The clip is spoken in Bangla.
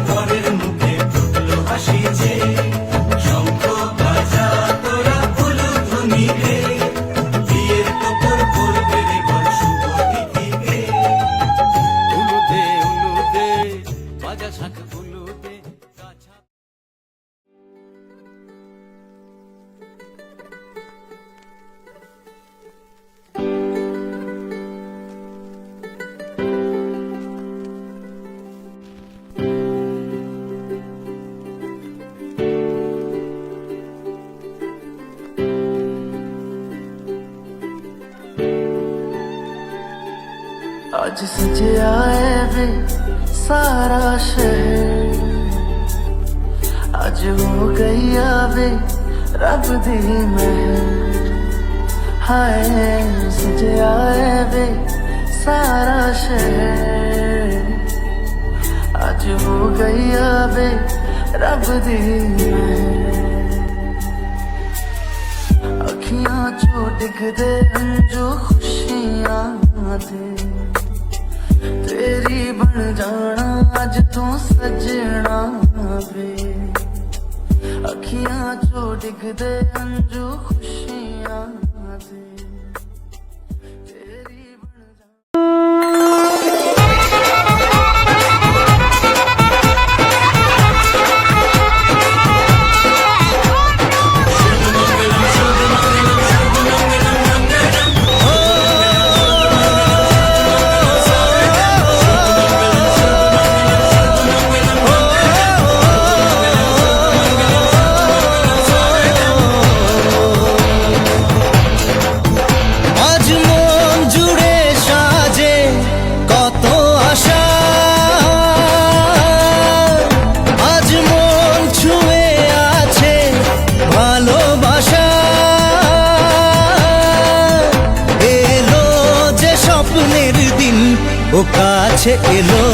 পরের মুখে ফুটলো হাসি যে শঙ্খ বাজা তোরা উলুধ্বনি রে বিয়ের তোর করবে রে বড় শুভ তিথিকে উলুদে উলুদে বাজা শাঁখ উলুদে কাছা आज सजया है वे सारा शहर आज हो गई आवे रब दी महर हाय सजया है वे सारा शहर आज हो गई आवे रब दी महर अखियां चो डिगदे जो खुशियां दे तेरी बन जाना अज तू सजना वे अखियां चो डिगदे अंजू खुशियां दे तेरी बन जाना আজ মন জুড়ে সাজে কত আশা আজ মন ছুঁয়ে আছে ভালোবাসা এলো যে স্বপ্নের দিন ও কাছে এলো